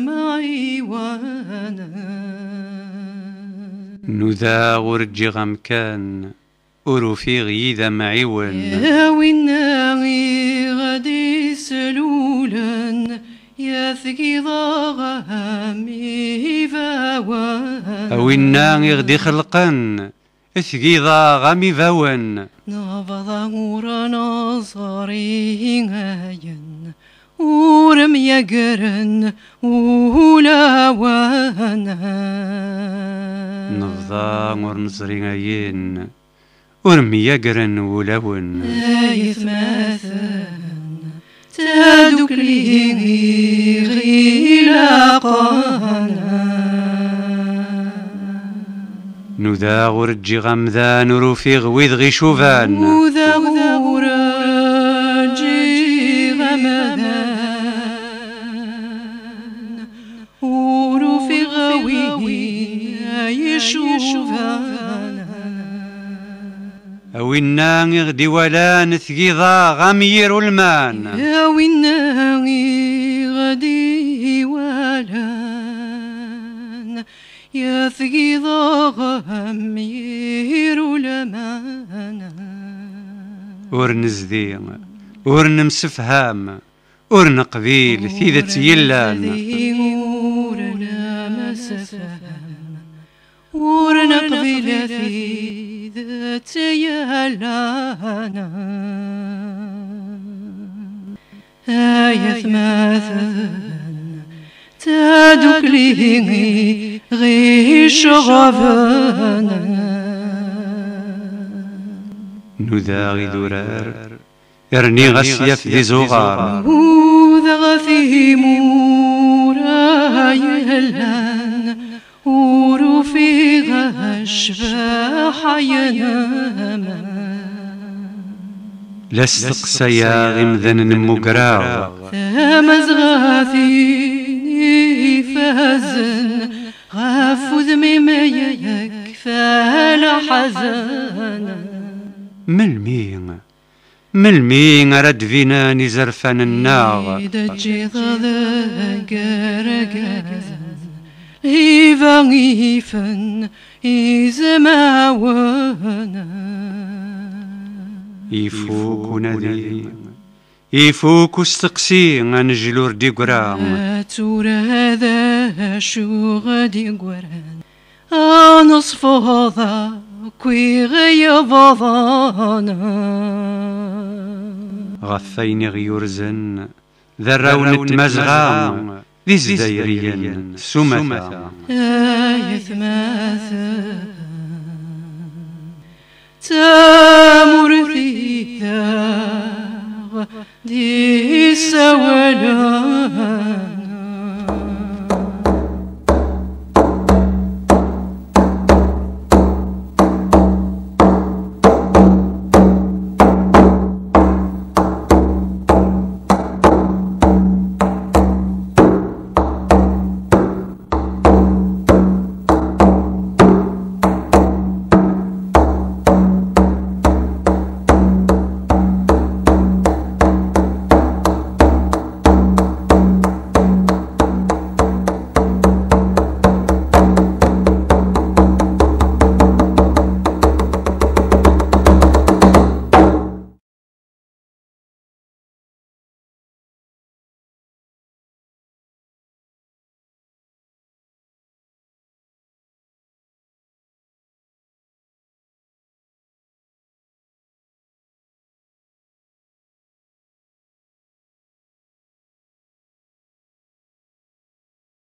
معيوانا نذا ورجي غمكان أروفي غيدا معيون يا ويناغي غادي سلولا يا ثقيضا غامي فاوان أوينا غدي خلقن ثقيضا غامي فاون نفضا ورا نصاري غاين ورم يقرن ولا وانا نفضا ورنصري غاين ورمي يقرن ولون ايث مثلا تادوك لي غيلا قانا نذا ورجي غمذان وروفي غويذ غي شوفان وذا ورجي غمذان وروفي غوي يشوفان أوينا غدي ولان ثقيضا غامير المان يا وينا غدي ولان يا ثقيضا غامير المان ورنزدي ورنمسفهام ورنقبيل ثيذة يلان ورنا مسفهم ورنقبيل ثيذة يلانا آية مثلا تادوك لي غي شغفانا نذا غي درار ارني غسيف ذي زغار وذا غفي مورا يهلان وروفي غشباح ينام لاستقسيا غمذن مقراغ ثامز غاثيني فهزن غافذ مما يكفى لحزانا ملمين رد فينا نزرفان الناغ دجي ضذا قرقازا إيفان إزماوانا يفوك نادي يفوك استقسي غنجلور دي قرام تور هذا شو غادي قران نصف هذا كوي غيظانا غفين غيورزن ذراون تمزغام ذي زدايريا سمثا آيث مثلا تامر ثيثا دي سوالان